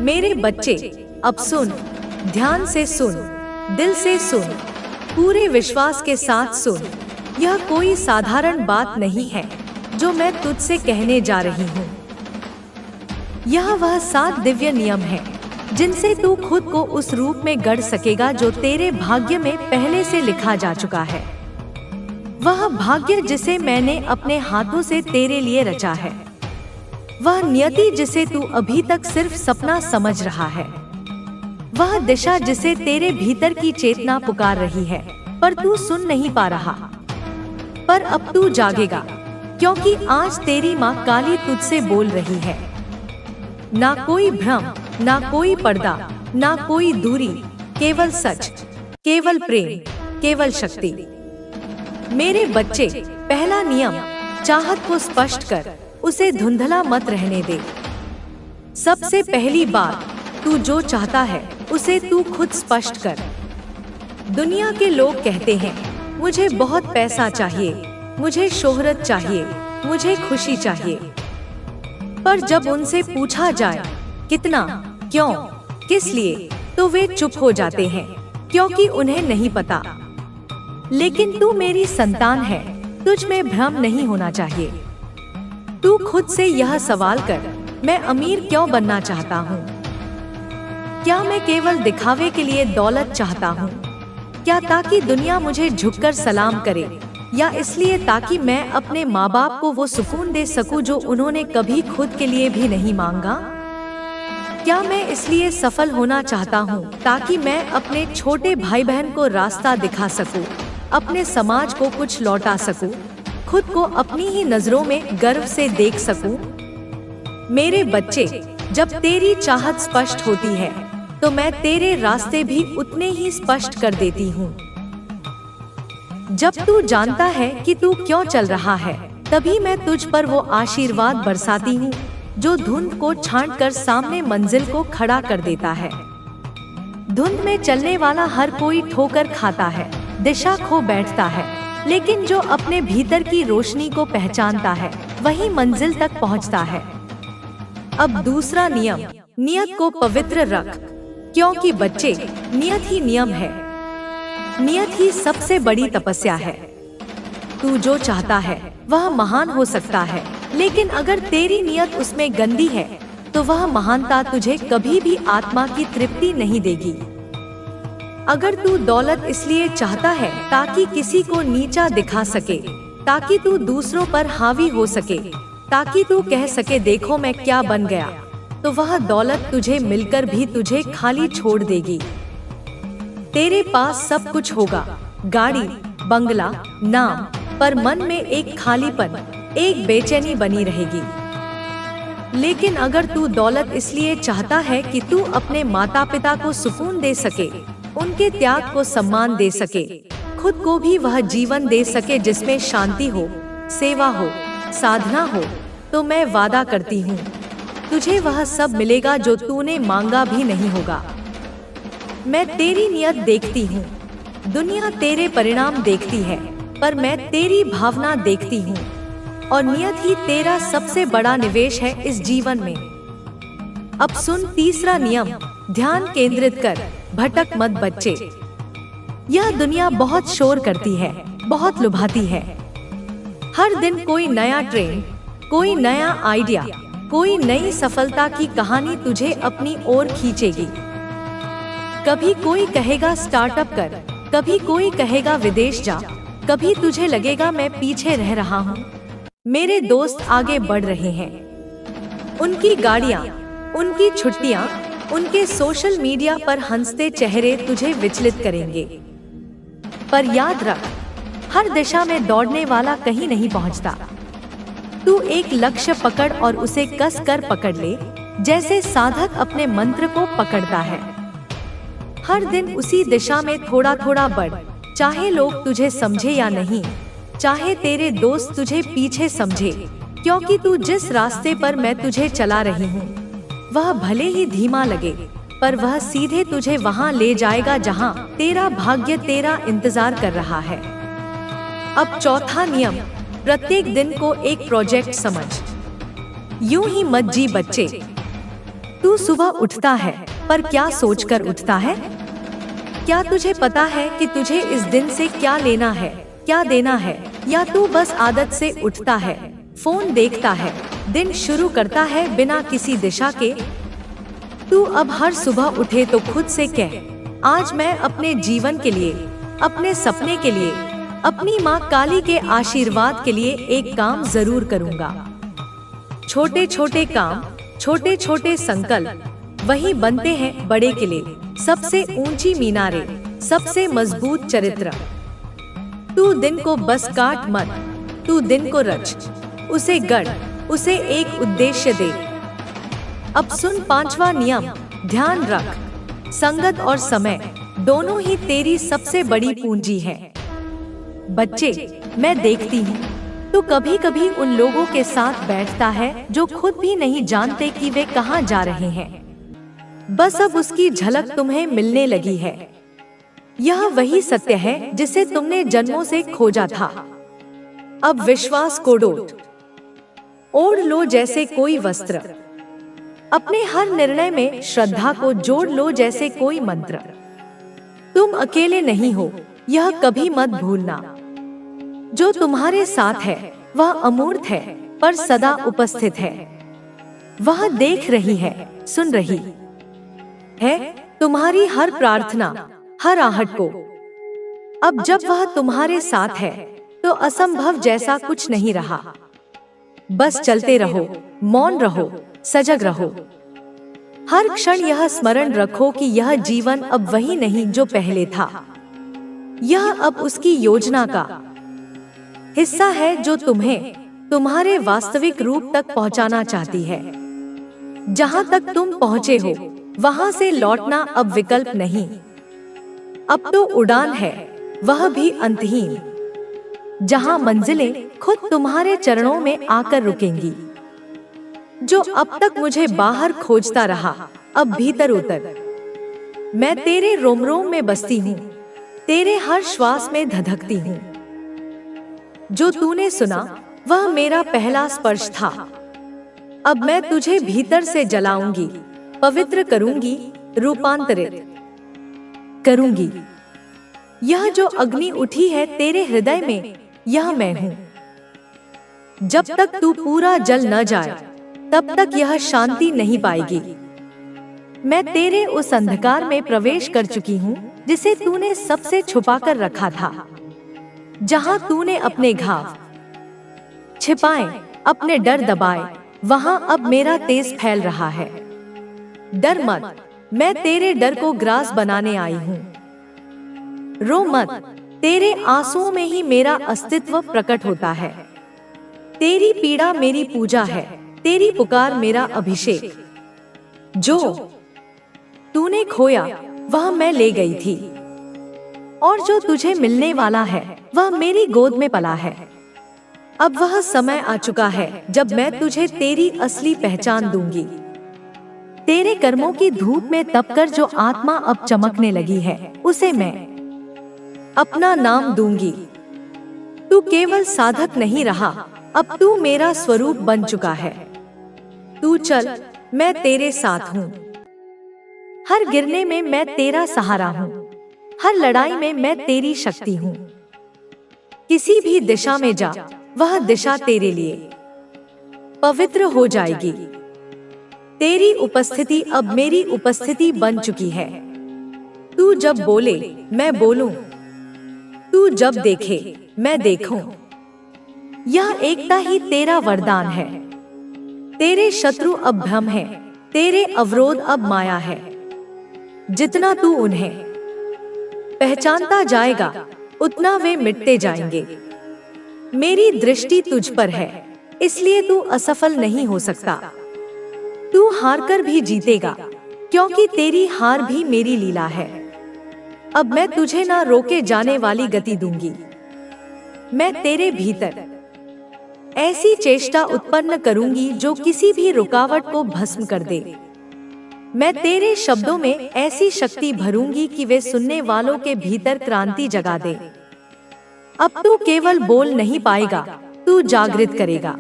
मेरे बच्चे, अब सुन, ध्यान से सुन, दिल से सुन, पूरे विश्वास के साथ सुन। यह कोई साधारण बात नहीं है जो मैं तुझसे कहने जा रही हूँ। यह वह 7 दिव्य नियम है जिनसे तू खुद को उस रूप में गढ़ सकेगा जो तेरे भाग्य में पहले से लिखा जा चुका है। वह भाग्य जिसे मैंने अपने हाथों से तेरे लिए रचा है। वह नियति जिसे तू अभी तक सिर्फ सपना समझ रहा है। वह दिशा जिसे तेरे भीतर की चेतना पुकार रही है पर तू सुन नहीं पा रहा। पर अब तू जागेगा, क्योंकि आज तेरी माँ काली तुझसे बोल रही है। ना कोई भ्रम, ना कोई पर्दा, ना कोई दूरी, केवल सच, केवल प्रेम, केवल शक्ति। मेरे बच्चे, पहला नियम, चाहत को स्पष्ट कर, उसे धुंधला मत रहने दे। सबसे पहली बात, तू जो चाहता है उसे तू खुद स्पष्ट कर। दुनिया के लोग कहते हैं, मुझे बहुत पैसा चाहिए, मुझे शोहरत चाहिए, मुझे खुशी चाहिए। पर जब उनसे पूछा जाए कितना, क्यों, किस लिए, तो वे चुप हो जाते हैं, क्योंकि उन्हें नहीं पता। लेकिन तू मेरी संतान है, तुझ में भ्रम नहीं होना चाहिए। तू खुद से यह सवाल कर, मैं अमीर क्यों बनना चाहता हूँ? क्या मैं केवल दिखावे के लिए दौलत चाहता हूँ? क्या ताकि दुनिया मुझे झुककर सलाम करे, या इसलिए ताकि मैं अपने माँ बाप को वो सुकून दे सकूं जो उन्होंने कभी खुद के लिए भी नहीं मांगा? क्या मैं इसलिए सफल होना चाहता हूँ ताकि मैं अपने छोटे भाई बहन को रास्ता दिखा सकूं, अपने समाज को कुछ लौटा सकूं, खुद को अपनी ही नजरों में गर्व से देख सकूं? मेरे बच्चे, जब तेरी चाहत स्पष्ट होती है तो मैं तेरे रास्ते भी उतने ही स्पष्ट कर देती हूँ। जब तू जानता है कि तू क्यों चल रहा है, तभी मैं तुझ पर वो आशीर्वाद बरसाती हूँ जो धुंध को छांटकर सामने मंजिल को खड़ा कर देता है। धुंध में चलने वाला हर कोई ठोकर खाता है, दिशा खो बैठता है, लेकिन जो अपने भीतर की रोशनी को पहचानता है वही मंजिल तक पहुँचता है। अब दूसरा नियम, नियत को पवित्र रख, क्योंकि बच्चे, नियत ही नियम है। नियत ही सबसे बड़ी तपस्या है। तू जो चाहता है वह महान हो सकता है, लेकिन अगर तेरी नियत उसमें गंदी है तो वह महानता तुझे कभी भी आत्मा की तृप्ति नहीं देगी। अगर तू दौलत इसलिए चाहता है ताकि किसी को नीचा दिखा सके, ताकि तू दूसरों पर हावी हो सके, ताकि तू कह सके देखो मैं क्या बन गया, तो वह दौलत तुझे मिलकर भी तुझे खाली छोड़ देगी। तेरे पास सब कुछ होगा, गाड़ी, बंगला, नाम, पर मन में एक खालीपन, एक बेचैनी बनी रहेगी। लेकिन अगर तू दौलत इसलिए चाहता है कि तू अपने माता पिता को सुकून दे सके, उनके त्याग को सम्मान दे सके, खुद को भी वह जीवन दे सके जिसमें शांति हो, सेवा हो, साधना हो, तो मैं वादा करती हूँ तुझे वह सब मिलेगा जो तूने मांगा भी नहीं होगा। मैं तेरी नियत देखती हूँ, दुनिया तेरे परिणाम देखती है, पर मैं तेरी भावना देखती हूँ, और नियत ही तेरा सबसे बड़ा निवेश है इस जीवन में। अब सुन तीसरा नियम, ध्यान केंद्रित कर, भटक मत बच्चे। यह दुनिया बहुत शोर करती है, बहुत लुभाती है। हर दिन कोई नया ट्रेंड, कोई नया आइडिया, कोई नई सफलता की कहानी तुझे अपनी ओर खींचेगी। कभी कोई कहेगा स्टार्टअप कर, कभी कोई कहेगा विदेश जा, कभी तुझे लगेगा मैं पीछे रह रहा हूँ। मेरे दोस्त आगे बढ़ रहे हैं। उनकी गाड़ियाँ, उनकी छुट्टियाँ, उनके सोशल मीडिया पर हंसते चेहरे तुझे विचलित करेंगे। पर याद रख, हर दिशा में दौड़ने वाला कहीं नहीं पहुँचता। तू एक लक्ष्य पकड़ और उसे कस कर पकड़ ले, जैसे साधक अपने मंत्र को पकड़ता है। हर दिन उसी दिशा में थोड़ा थोड़ा बढ़, चाहे लोग तुझे समझे या नहीं, चाहे तेरे दोस्त तुझे पीछे समझे, क्योंकि तू जिस रास्ते पर मैं तुझे चला रही हूँ वह भले ही धीमा लगे, पर वह सीधे तुझे वहाँ ले जाएगा जहाँ तेरा भाग्य तेरा इंतजार कर रहा है। अब चौथा नियम, प्रत्येक दिन को एक प्रोजेक्ट समझ। यूं ही मत जी बच्चे। तू सुबह उठता है, पर क्या सोचकर उठता है? क्या तुझे पता है कि तुझे इस दिन से क्या लेना है, क्या देना है? या तू बस आदत से उठता है, फोन देखता है, दिन शुरू करता है बिना किसी दिशा के? तू अब हर सुबह उठे तो खुद से कह, आज मैं अपने जीवन के लिए, अपने सपने के लिए, अपनी माँ काली के आशीर्वाद के लिए एक काम जरूर करूँगा। छोटे छोटे काम, छोटे छोटे संकल्प, वही बनते हैं बड़े किले, सबसे ऊंची मीनारें, सबसे मजबूत चरित्र। तू दिन को बस काट मत, तू दिन को रच, उसे गढ़, उसे एक उद्देश्य दे। अब सुन 5वां नियम, ध्यान रख, संगत और समय दोनों ही तेरी सबसे बड़ी पूंजी है। बच्चे, मैं देखती हूँ तो कभी कभी उन लोगों के साथ बैठता है जो खुद भी नहीं जानते कि वे कहाँ जा रहे हैं। बस अब उसकी झलक तुम्हें मिलने लगी है। यह वही सत्य है जिसे तुमने जन्मों से खोजा था। अब विश्वास को ओढ़ लो जैसे कोई वस्त्र, अपने हर निर्णय में श्रद्धा को जोड़ लो जैसे कोई मंत्र। तुम अकेले नहीं हो, यह कभी मत भूलना। जो तुम्हारे साथ है वह अमूर्त है, पर सदा उपस्थित है। वह देख रही है, सुन रही है तुम्हारी हर प्रार्थना, हर आहट को। अब जब वह तुम्हारे साथ है तो असंभव जैसा कुछ नहीं रहा। बस चलते रहो, मौन रहो, सजग रहो। हर क्षण यह स्मरण रखो कि यह जीवन अब वही नहीं जो पहले था। यह अब उसकी योजना का हिस्सा है जो तुम्हें तुम्हारे वास्तविक रूप तक पहुंचाना चाहती है। जहां तक तुम पहुंचे हो वहां से लौटना अब विकल्प नहीं। अब तो उड़ान है, वह भी अंतहीन, जहां मंजिलें खुद तुम्हारे चरणों में आकर रुकेंगी। जो अब तक मुझे बाहर खोजता रहा, अब भीतर उतर। मैं तेरे रोम रोम में बसती हूँ, तेरे हर श्वास में धधकती हूँ। जो तूने सुना वह मेरा पहला स्पर्श था। अब मैं तुझे भीतर से जलाऊंगी, पवित्र करूंगी, रूपांतरित करूंगी। यह जो अग्नि उठी है तेरे हृदय में, यह मैं हूं। जब तक तू पूरा जल न जाए तब तक यह शांति नहीं पाएगी। मैं तेरे उस अंधकार में प्रवेश कर चुकी हूँ जिसे तूने सबसे छुपा कर रखा था। जहां तूने अपने घाव छिपाए, अपने डर दबाए, वहां अब मेरा तेज फैल रहा है। डर मत, मैं तेरे डर को ग्रास बनाने आई हूँ। रो मत, तेरे आंसुओं में ही मेरा अस्तित्व प्रकट होता है। तेरी पीड़ा मेरी पूजा है, तेरी पुकार मेरा अभिषेक। जो तूने खोया वह मैं ले गई थी, और जो तुझे मिलने वाला है वह मेरी गोद में पला है। अब वह समय आ चुका है जब मैं तुझे तेरी असली पहचान दूंगी। तेरे कर्मों की धूप में तपकर जो आत्मा अब चमकने लगी है, उसे मैं अपना नाम दूंगी। तू केवल साधक नहीं रहा, अब तू मेरा स्वरूप बन चुका है। तू चल, मैं तेरे साथ हूँ। हर गिरने में मैं तेरा सहारा हूँ, हर लड़ाई में मैं तेरी शक्ति हूँ। किसी भी दिशा में जा, वह दिशा तेरे लिए पवित्र हो जाएगी। तेरी उपस्थिति अब मेरी उपस्थिति बन चुकी है। तू जब बोले मैं बोलूं, तू जब देखे मैं देखूं। यह एकता ही तेरा वरदान है। तेरे शत्रु अब भ्रम है, तेरे अवरोध अब माया है। जितना तू उन्हें पहचानता जाएगा उतना वे मिटते जाएंगे। मेरी दृष्टि तुझ पर है, इसलिए तू असफल नहीं हो सकता। तू हारकर भी जीतेगा, क्योंकि तेरी हार भी मेरी लीला है। अब मैं तुझे ना रोके जाने वाली गति दूंगी। मैं तेरे भीतर ऐसी चेष्टा उत्पन्न करूंगी जो किसी भी रुकावट को भस्म कर दे। मैं तेरे शब्दों में ऐसी शक्ति भरूंगी कि वे सुनने वालों के भीतर क्रांति जगा दे। अब तू केवल बोल नहीं पाएगा, तू जागृत करेगा।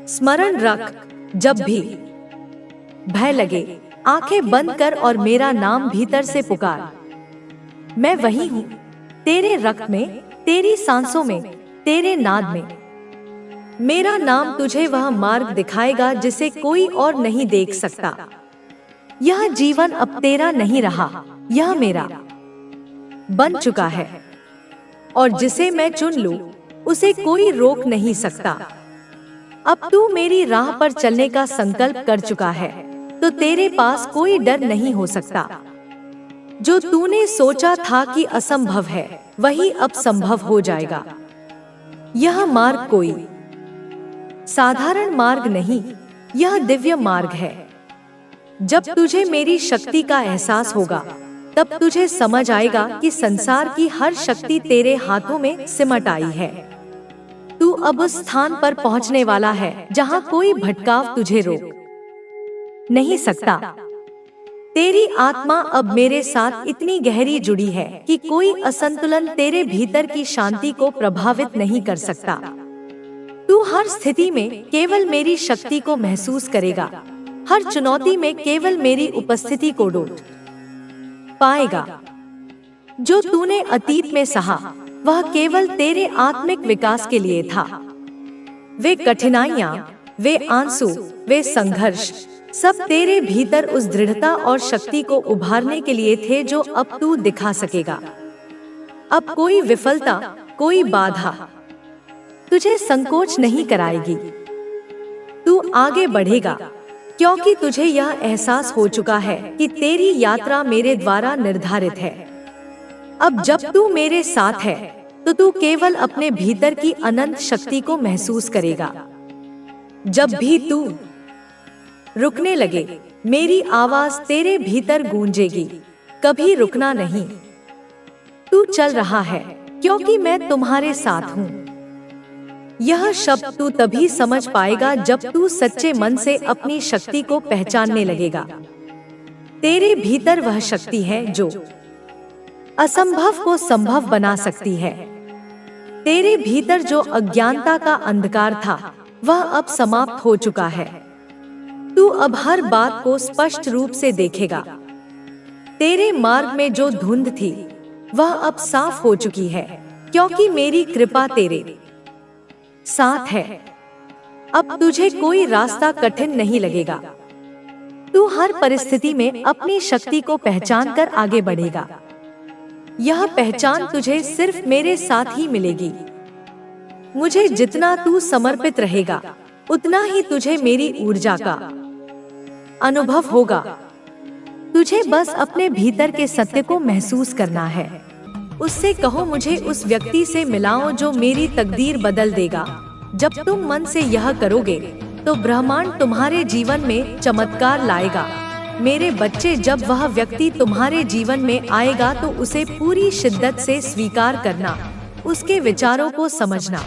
स्मरण रख, जब भी भय लगे, आंखें बंद कर और मेरा नाम भीतर से पुकार। मैं वही हूँ, तेरे रक्त में, तेरी सांसों में, तेरे नाद में। मेरा नाम तुझे वह मार्ग दिखाएगा जिसे कोई और नहीं देख सकता। यह जीवन अब तेरा नहीं रहा, यह मेरा बन चुका है, और जिसे मैं चुन लूं, उसे कोई रोक नहीं सकता। अब तू मेरी राह पर चलने का संकल्प कर चुका है, तो तेरे पास कोई डर नहीं हो सकता। जो तूने सोचा था कि असंभव है, वही अब संभव हो जाएगा। यह मार्ग कोई साधारण मार्ग नहीं, यह दिव्य मार्ग है। जब तुझे मेरी शक्ति का एहसास होगा, तब तुझे समझ आएगा कि संसार की हर शक्ति तेरे हाथों में सिमट आई है। तू अब उस स्थान पर पहुंचने वाला है जहां कोई भटकाव तुझे रोक नहीं सकता। तेरी आत्मा अब मेरे साथ इतनी गहरी जुड़ी है कि कोई असंतुलन तेरे भीतर की शांति को प्रभावित नहीं कर सकता। तू हर स्थिति में केवल मेरी शक्ति को महसूस करेगा, हर चुनौती में केवल मेरी उपस्थिति को डोट पाएगा। जो तूने अतीत में सहा, वह केवल तेरे आत्मिक विकास के लिए था। वे कठिनाइयां, वे आंसू, वे संघर्ष, सब तेरे भीतर उस दृढ़ता और शक्ति को उभारने के लिए थे जो अब तू दिखा सकेगा। अब कोई विफलता, कोई बाधा तुझे संकोच नहीं कराएगी। तू आगे बढ़ेगा, क्योंकि तुझे यह एहसास हो चुका है कि तेरी यात्रा मेरे द्वारा निर्धारित है। अब जब तू मेरे साथ है, तो तू केवल अपने भीतर की अनंत शक्ति को महसूस करेगा। जब भी तू रुकने लगे, मेरी आवाज तेरे भीतर गूंजेगी, कभी रुकना नहीं। तू चल रहा है, क्योंकि मैं तुम्हारे साथ हूँ। यह शब्द तू तभी समझ पाएगा जब तू सच्चे मन से अपनी शक्ति को पहचानने लगेगा। तेरे भीतर वह शक्ति है जो असंभव को संभव बना सकती है। तेरे भीतर जो अज्ञानता का अंधकार था, वह अब समाप्त हो चुका है। तू अब हर बात को स्पष्ट रूप से देखेगा। तेरे मार्ग में जो धुंध थी, वह अब साफ हो चुकी है, क्योंकि मेरी कृपा तेरे साथ है। अब तुझे कोई रास्ता कठिन नहीं लगेगा। तू हर परिस्थिति में अपनी शक्ति को पहचान कर आगे बढ़ेगा। यह पहचान तुझे सिर्फ मेरे साथ ही मिलेगी। मुझे जितना तू समर्पित रहेगा, उतना ही तुझे मेरी ऊर्जा का अनुभव होगा। तुझे बस अपने भीतर के सत्य को महसूस करना है। उससे कहो, मुझे उस व्यक्ति से मिलाओ जो मेरी तकदीर बदल देगा। जब तुम मन से यह करोगे, तो ब्रह्मांड तुम्हारे जीवन में चमत्कार लाएगा। मेरे बच्चे, जब वह व्यक्ति तुम्हारे जीवन में आएगा, तो उसे पूरी शिद्दत से स्वीकार करना, उसके विचारों को समझना,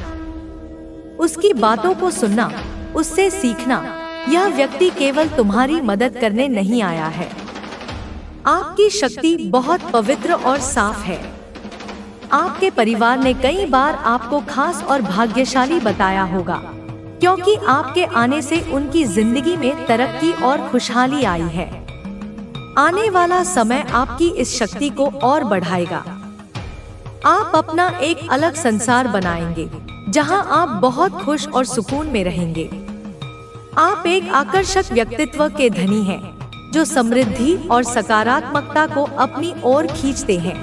उसकी बातों को सुनना, उससे सीखना। यह व्यक्ति केवल तुम्हारी मदद करने नहीं आया है। आपकी शक्ति बहुत पवित्र और साफ है। आपके परिवार ने कई बार आपको खास और भाग्यशाली बताया होगा, क्योंकि आपके आने से उनकी जिंदगी में तरक्की और खुशहाली आई है। आने वाला समय आपकी इस शक्ति को और बढ़ाएगा। आप अपना एक अलग संसार बनाएंगे, जहां आप बहुत खुश और सुकून में रहेंगे। आप एक आकर्षक व्यक्तित्व के धनी हैं, जो समृद्धि और सकारात्मकता को अपनी ओर खींचते हैं।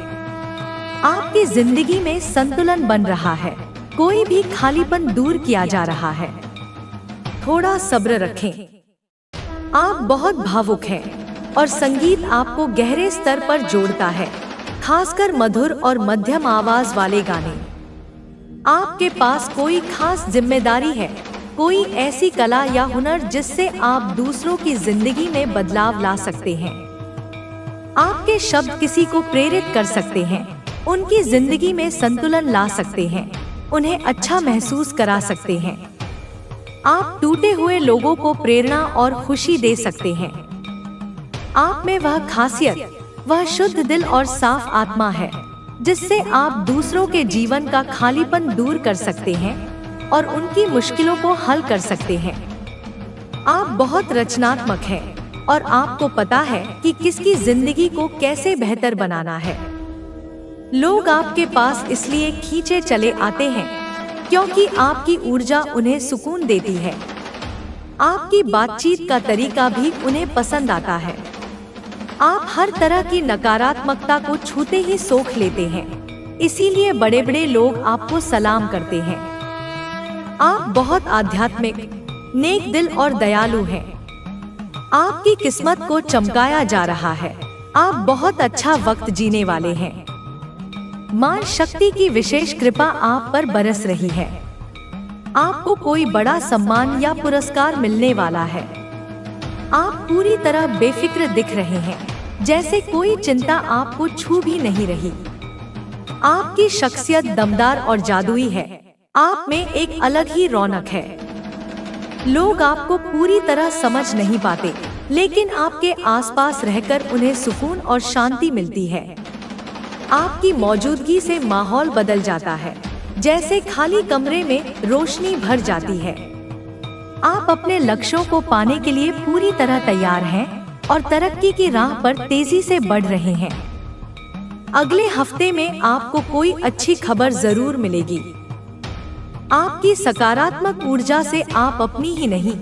आपकी जिंदगी में संतुलन बन रहा है, कोई भी खालीपन दूर किया जा रहा है। थोड़ा सब्र रखें। आप बहुत भावुक हैं और संगीत आपको गहरे स्तर पर जोड़ता है, खासकर मधुर और मध्यम आवाज वाले गाने। आपके पास कोई खास जिम्मेदारी है, कोई ऐसी कला या हुनर जिससे आप दूसरों की जिंदगी में बदलाव ला सकते हैं। आपके शब्द किसी को प्रेरित कर सकते हैं, उनकी जिंदगी में संतुलन ला सकते हैं, उन्हें अच्छा महसूस करा सकते हैं। आप टूटे हुए लोगों को प्रेरणा और खुशी दे सकते हैं। आप में वह खासियत, वह शुद्ध दिल और साफ आत्मा है, जिससे आप दूसरों के जीवन का खालीपन दूर कर सकते हैं और उनकी मुश्किलों को हल कर सकते हैं। आप बहुत रचनात्मक हैं, और आपको पता है कि किसकी जिंदगी को कैसे बेहतर बनाना है। लोग आपके पास इसलिए खींचे चले आते हैं क्योंकि आपकी ऊर्जा उन्हें सुकून देती है। आपकी बातचीत का तरीका भी उन्हें पसंद आता है। आप हर तरह की नकारात्मकता को छूते ही सोख लेते हैं, इसीलिए बड़े बड़े लोग आपको सलाम करते हैं। आप बहुत आध्यात्मिक, नेक दिल और दयालु हैं। आपकी किस्मत को चमकाया जा रहा है। आप बहुत अच्छा वक्त जीने वाले हैं। मां शक्ति की विशेष कृपा आप पर बरस रही है। आपको कोई बड़ा सम्मान या पुरस्कार मिलने वाला है। आप पूरी तरह बेफिक्र दिख रहे हैं, जैसे कोई चिंता आपको छू भी नहीं रही। आपकी शख्सियत दमदार और जादुई है। आप में एक अलग ही रौनक है। लोग आपको पूरी तरह समझ नहीं पाते, लेकिन आपके आसपास रहकर उन्हें सुकून और शांति मिलती है। आपकी मौजूदगी से माहौल बदल जाता है, जैसे खाली कमरे में रोशनी भर जाती है। आप अपने लक्ष्यों को पाने के लिए पूरी तरह तैयार हैं और तरक्की की राह पर तेजी से बढ़ रहे हैं। अगले हफ्ते में आपको कोई अच्छी खबर जरूर मिलेगी। आपकी सकारात्मक ऊर्जा से आप अपनी ही नहीं,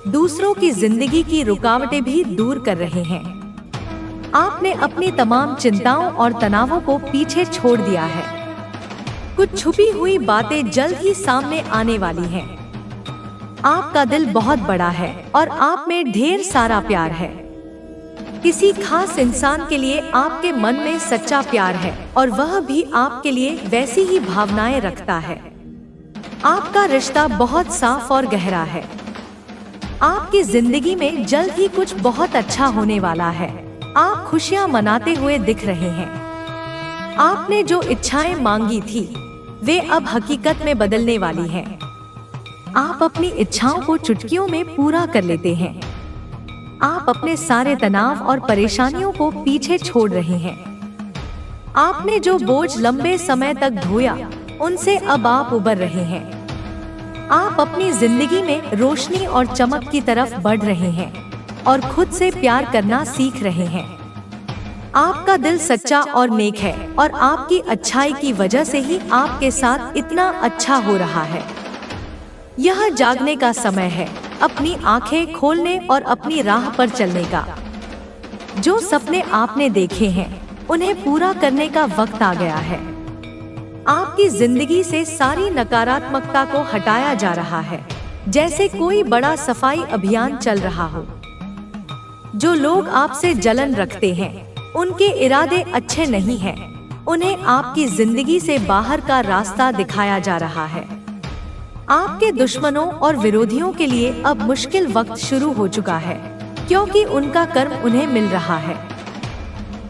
दूसरों की जिंदगी की रुकावटें भी दूर कर रहे हैं। आपने अपनी तमाम चिंताओं और तनावों को पीछे छोड़ दिया है। कुछ छुपी हुई बातें जल्द ही सामने आने वाली हैं। आपका दिल बहुत बड़ा है और आप में ढेर सारा प्यार है। किसी खास इंसान के लिए आपके मन में सच्चा प्यार है और वह भी आपके लिए वैसी ही भावनाएं रखता है। आपका रिश्ता बहुत साफ और गहरा है। आपकी जिंदगी में जल्द ही कुछ बहुत अच्छा होने वाला है। आप खुशियां मनाते हुए दिख रहे हैं। आपने जो इच्छाएं मांगी थी, वे अब हकीकत में बदलने वाली हैं। आप अपनी इच्छाओं को चुटकियों में पूरा कर लेते हैं। आप अपने सारे तनाव और परेशानियों को पीछे छोड़ रहे हैं। आपने जो बोझ लंबे समय तक ढोया, उनसे अब आप उबर रहे हैं। आप अपनी जिंदगी में रोशनी और चमक की तरफ बढ़ रहे हैं और खुद से प्यार करना सीख रहे हैं। आपका दिल सच्चा और नेक है और आपकी अच्छाई की वजह से ही आपके साथ इतना अच्छा हो रहा है। यह जागने का समय है, अपनी आंखें खोलने और अपनी राह पर चलने का। जो सपने आपने देखे हैं, उन्हें पूरा करने का वक्त आ गया है। आपकी जिंदगी से सारी नकारात्मकता को हटाया जा रहा है, जैसे कोई बड़ा सफाई अभियान चल रहा हो। जो लोग आपसे जलन रखते हैं, उनके इरादे अच्छे नहीं हैं। उन्हें आपकी जिंदगी से बाहर का रास्ता दिखाया जा रहा है। आपके दुश्मनों और विरोधियों के लिए अब मुश्किल वक्त शुरू हो चुका है, क्योंकि उनका कर्म उन्हें मिल रहा है।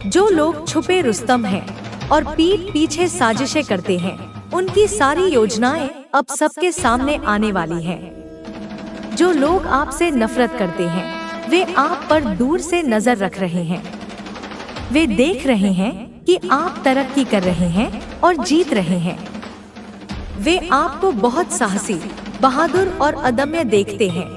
जो लोग छुपे रुस्तम हैं और पीठ पीछे साजिशें करते हैं, उनकी सारी योजनाएं अब सबके सामने आने वाली हैं। जो लोग आपसे नफरत करते हैं, वे आप पर दूर से नजर रख रहे हैं। वे देख रहे हैं कि आप तरक्की कर रहे हैं और जीत रहे हैं। वे आपको बहुत साहसी, बहादुर और अदम्य देखते हैं।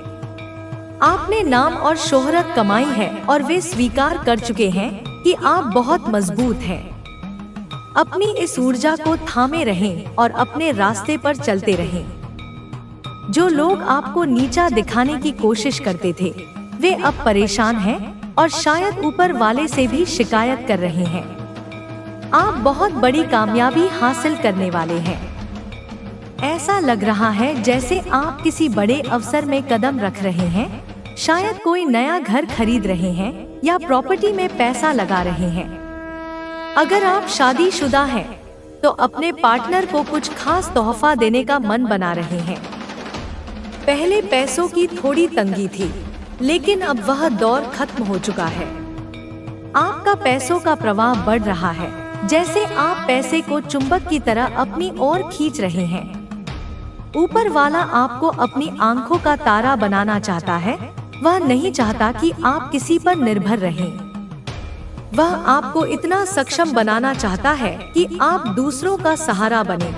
आपने नाम और शोहरत कमाई है और वे स्वीकार कर चुके हैं कि आप बहुत मजबूत हैं। अपनी इस ऊर्जा को थामे रहें और अपने रास्ते पर चलते रहें। जो लोग आपको नीचा दिखाने की कोशिश करते थे, वे अब परेशान हैं और शायद ऊपर वाले से भी शिकायत कर रहे हैं। आप बहुत बड़ी कामयाबी हासिल करने वाले हैं। ऐसा लग रहा है जैसे आप किसी बड़े अवसर में कदम रख रहे हैं। शायद कोई नया घर खरीद रहे हैं या प्रॉपर्टी में पैसा लगा रहे हैं। अगर आप शादीशुदा हैं, तो अपने पार्टनर को कुछ खास तोहफा देने का मन बना रहे हैं। पहले पैसों की थोड़ी तंगी थी, लेकिन अब वह दौर खत्म हो चुका है। आपका पैसों का प्रवाह बढ़ रहा है, जैसे आप पैसे को चुंबक की तरह अपनी ओर खींच रहे हैं। ऊपर वाला आपको अपनी आंखों का तारा बनाना चाहता है। वह नहीं चाहता कि आप किसी पर निर्भर रहें। वह आपको इतना सक्षम बनाना चाहता है कि आप दूसरों का सहारा बने,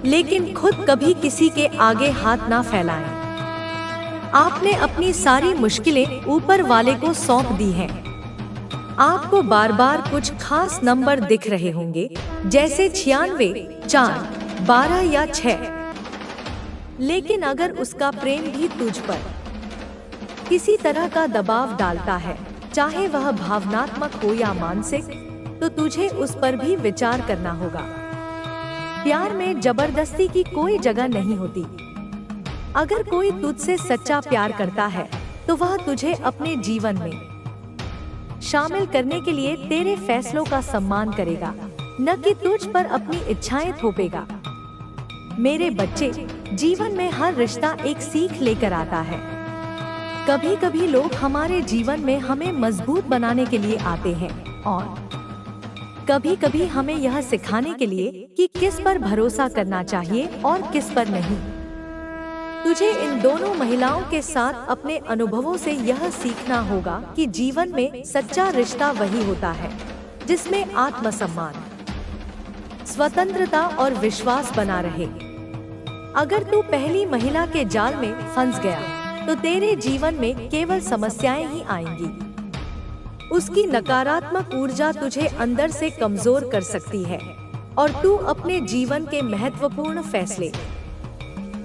लेकिन खुद कभी किसी के आगे हाथ ना फैलाएं। आपने अपनी सारी मुश्किलें ऊपर वाले को सौंप दी हैं। आपको बार बार कुछ खास नंबर दिख रहे होंगे, जैसे 96, 4, 12 या 6। लेकिन अगर उसका प्रेम भी तुझ पर किसी तरह का दबाव डालता है, चाहे वह भावनात्मक हो या मानसिक, तो तुझे उस पर भी विचार करना होगा। प्यार में जबरदस्ती की कोई जगह नहीं होती। अगर कोई तुझसे सच्चा प्यार करता है, तो वह तुझे अपने जीवन में शामिल करने के लिए तेरे फैसलों का सम्मान करेगा, न कि तुझ पर अपनी इच्छाएं थोपेगा। मेरे बच्चे, जीवन में हर रिश्ता एक सीख लेकर आता है। कभी कभी लोग हमारे जीवन में हमें मजबूत बनाने के लिए आते हैं, और कभी कभी हमें यह सिखाने के लिए कि किस पर भरोसा करना चाहिए और किस पर नहीं। तुझे इन दोनों महिलाओं के साथ अपने अनुभवों से यह सीखना होगा कि जीवन में सच्चा रिश्ता वही होता है जिसमें आत्मसम्मान, स्वतंत्रता और विश्वास बना रहे। अगर तू पहली महिला के जाल में फंस गया, तो तेरे जीवन में केवल समस्याएं ही आएंगी। उसकी नकारात्मक ऊर्जा तुझे अंदर से कमजोर कर सकती है और तू अपने जीवन के महत्वपूर्ण फैसले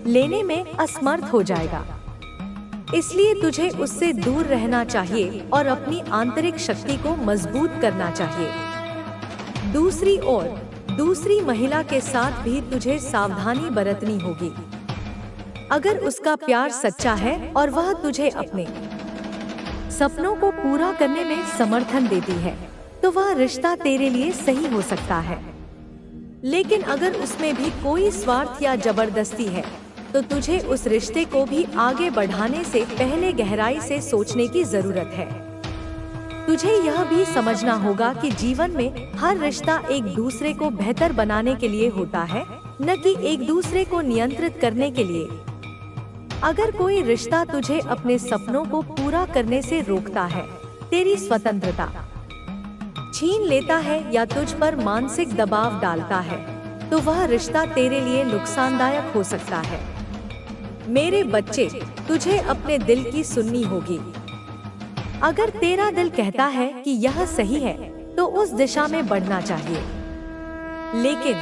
लेने में असमर्थ हो जाएगा। इसलिए तुझे उससे दूर रहना चाहिए और अपनी आंतरिक शक्ति को मजबूत करना चाहिए। दूसरी ओर, दूसरी महिला के साथ भी तुझे सावधानी बरतनी होगी। अगर उसका प्यार सच्चा है और वह तुझे अपने सपनों को पूरा करने में समर्थन देती है, तो वह रिश्ता तेरे लिए सही हो सकता है। लेकिन अगर उसमें भी कोई स्वार्थ या जबरदस्ती है, तो तुझे उस रिश्ते को भी आगे बढ़ाने से पहले गहराई से सोचने की जरूरत है। तुझे यह भी समझना होगा कि जीवन में हर रिश्ता एक दूसरे को बेहतर बनाने के लिए होता है, न कि एक दूसरे को नियंत्रित करने के लिए। अगर कोई रिश्ता तुझे अपने सपनों को पूरा करने से रोकता है, तेरी स्वतंत्रता छीन लेता है या तुझ पर मानसिक दबाव डालता है, तो वह रिश्ता तेरे लिए नुकसानदायक हो सकता है। मेरे बच्चे, तुझे अपने दिल की सुननी होगी। अगर तेरा दिल कहता है कि यह सही है, तो उस दिशा में बढ़ना चाहिए। लेकिन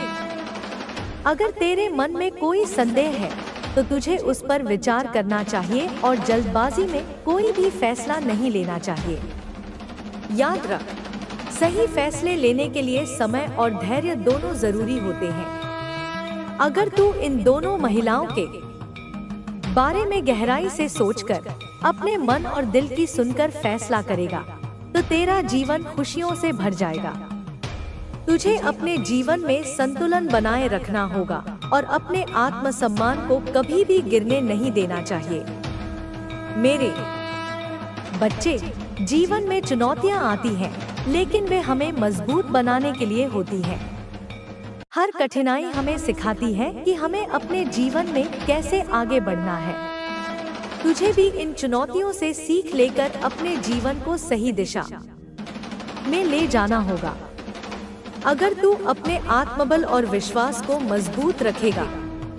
अगर तेरे मन में कोई संदेह है, तो तुझे उस पर विचार करना चाहिए और जल्दबाजी में कोई भी फैसला नहीं लेना चाहिए। याद रख, सही फैसले लेने के लिए समय और धैर्य दोनों जरूरी होते हैं। अगर तू इन दोनों महिलाओं के बारे में गहराई से सोचकर अपने मन और दिल की सुनकर फैसला करेगा, तो तेरा जीवन खुशियों से भर जाएगा। तुझे अपने जीवन में संतुलन बनाए रखना होगा और अपने आत्मसम्मान को कभी भी गिरने नहीं देना चाहिए। मेरे बच्चे, जीवन में चुनौतियां आती हैं, लेकिन वे हमें मजबूत बनाने के लिए होती हैं। हर कठिनाई हमें सिखाती है कि हमें अपने जीवन में कैसे आगे बढ़ना है। तुझे भी इन चुनौतियों से सीख लेकर अपने जीवन को सही दिशा में ले जाना होगा। अगर तू अपने आत्मबल और विश्वास को मजबूत रखेगा,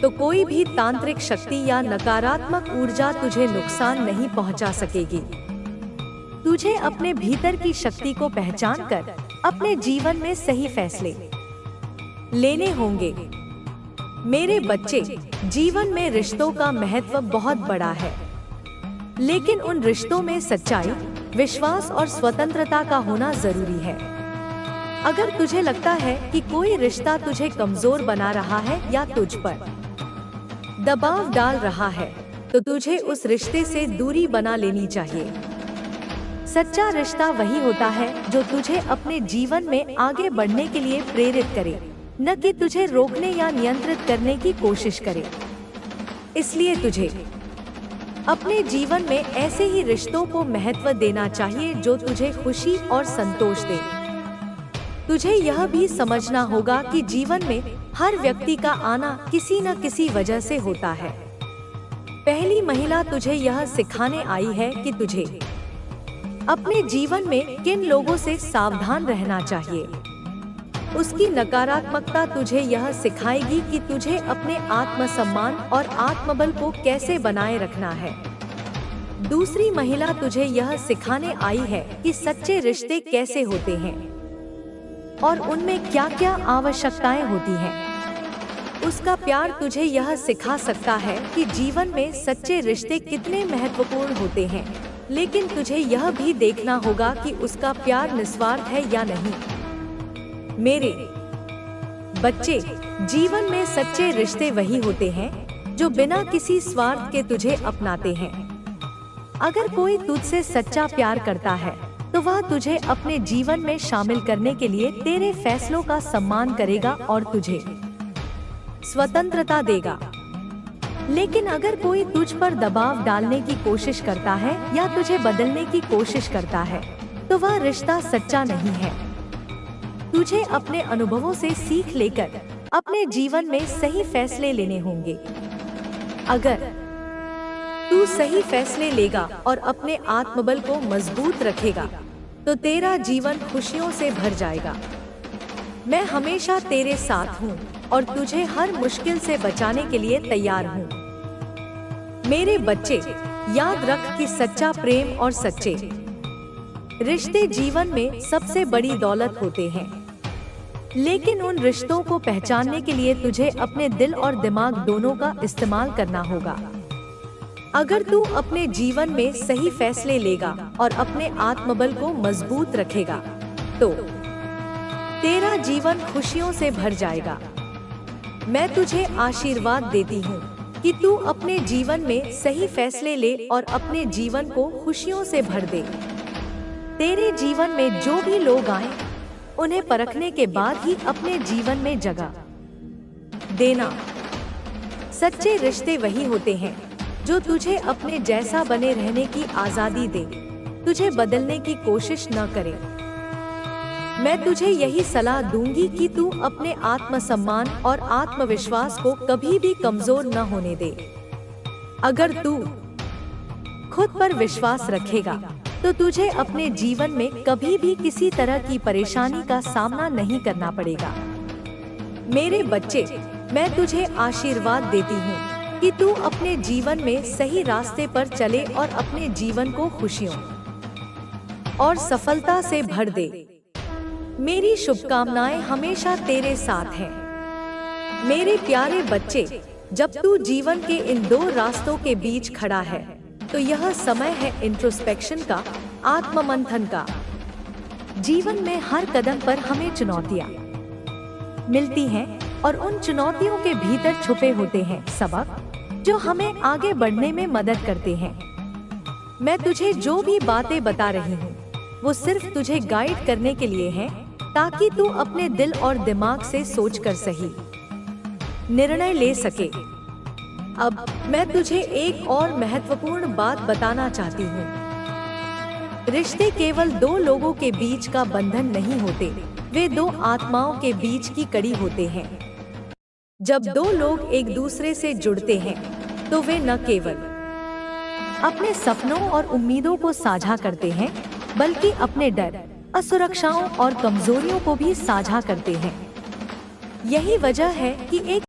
तो कोई भी तांत्रिक शक्ति या नकारात्मक ऊर्जा तुझे नुकसान नहीं पहुंचा सकेगी। तुझे अपने भीतर की शक्ति को पहचान कर अपने जीवन में सही फैसले लेने होंगे। मेरे बच्चे, जीवन में रिश्तों का महत्व बहुत बड़ा है, लेकिन उन रिश्तों में सच्चाई, विश्वास और स्वतंत्रता का होना जरूरी है। अगर तुझे लगता है कि कोई रिश्ता तुझे कमजोर बना रहा है या तुझ पर दबाव डाल रहा है, तो तुझे उस रिश्ते से दूरी बना लेनी चाहिए। सच्चा रिश्ता वही होता है जो तुझे अपने जीवन में आगे बढ़ने के लिए प्रेरित करे, न कि तुझे रोकने या नियंत्रित करने की कोशिश करे। इसलिए तुझे अपने जीवन में ऐसे ही रिश्तों को महत्व देना चाहिए जो तुझे खुशी और संतोष दे। तुझे यह भी समझना होगा कि जीवन में हर व्यक्ति का आना किसी न किसी वजह से होता है। पहली महिला तुझे यह सिखाने आई है कि तुझे अपने जीवन में किन लोगों से सावधान रहना चाहिए। उसकी नकारात्मकता तुझे यह सिखाएगी कि तुझे अपने आत्मसम्मान और आत्मबल को कैसे बनाए रखना है। दूसरी महिला तुझे यह सिखाने आई है कि सच्चे रिश्ते कैसे होते हैं और उनमें क्या क्या आवश्यकताएं होती हैं। उसका प्यार तुझे यह सिखा सकता है कि जीवन में सच्चे रिश्ते कितने महत्वपूर्ण होते हैं, लेकिन तुझे यह भी देखना होगा कि उसका प्यार निस्वार्थ है या नहीं। मेरे बच्चे, जीवन में सच्चे रिश्ते वही होते हैं जो बिना किसी स्वार्थ के तुझे अपनाते हैं। अगर कोई तुझसे सच्चा प्यार करता है तो वह तुझे अपने जीवन में शामिल करने के लिए तेरे फैसलों का सम्मान करेगा और तुझे स्वतंत्रता देगा। लेकिन अगर कोई तुझ पर दबाव डालने की कोशिश करता है या तुझे बदलने की कोशिश करता है तो वह रिश्ता सच्चा नहीं है। तुझे अपने अनुभवों से सीख लेकर अपने जीवन में सही फैसले लेने होंगे। अगर तू सही फैसले लेगा और अपने आत्मबल को मजबूत रखेगा तो तेरा जीवन खुशियों से भर जाएगा। मैं हमेशा तेरे साथ हूँ और तुझे हर मुश्किल से बचाने के लिए तैयार हूँ। मेरे बच्चे, याद रख कि सच्चा प्रेम और सच्चे रिश्ते जीवन में सबसे बड़ी दौलत होते हैं, लेकिन उन रिश्तों को पहचानने के लिए तुझे अपने दिल और दिमाग दोनों का इस्तेमाल करना होगा। अगर तू अपने जीवन में सही फैसले लेगा और अपने आत्मबल को मजबूत रखेगा तो तेरा जीवन खुशियों से भर जाएगा। मैं तुझे आशीर्वाद देती हूँ कि तू अपने जीवन में सही फैसले ले और अपने जीवन को खुशियों से भर दे। तेरे जीवन में जो भी लोग आए उन्हें परखने के बाद ही अपने जीवन में जगह देना। सच्चे रिश्ते वही होते हैं जो तुझे अपने जैसा बने रहने की आजादी दे, तुझे बदलने की कोशिश न करे। मैं तुझे यही सलाह दूंगी कि तू अपने आत्मसम्मान और आत्मविश्वास को कभी भी कमजोर न होने दे। अगर तू खुद पर विश्वास रखेगा तो तुझे अपने जीवन में कभी भी किसी तरह की परेशानी का सामना नहीं करना पड़ेगा। मेरे बच्चे, मैं तुझे आशीर्वाद देती हूँ कि तू अपने जीवन में सही रास्ते पर चले और अपने जीवन को खुशियों और सफलता से भर दे। मेरी शुभकामनाएं हमेशा तेरे साथ हैं। मेरे प्यारे बच्चे, जब तू जीवन के इन दो रास्तों के बीच खड़ा है तो यह समय है इंट्रोस्पेक्शन का, आत्ममंथन का। जीवन में हर कदम पर हमें चुनौतियाँ मिलती हैं और उन चुनौतियों के भीतर छुपे होते हैं सबक जो हमें आगे बढ़ने में मदद करते हैं। मैं तुझे जो भी बातें बता रही हूँ वो सिर्फ तुझे गाइड करने के लिए है, ताकि तू अपने दिल और दिमाग से सोचकर सही निर्णय ले सके। अब मैं तुझे एक और महत्वपूर्ण बात बताना चाहती हूँ। रिश्ते केवल दो लोगों के बीच का बंधन नहीं होते, वे दो आत्माओं के बीच की कड़ी होते हैं। जब दो लोग एक दूसरे से जुड़ते हैं तो वे न केवल अपने सपनों और उम्मीदों को साझा करते हैं, बल्कि अपने डर, असुरक्षाओं और कमजोरियों को भी साझा करते हैं। यही वजह है कि एक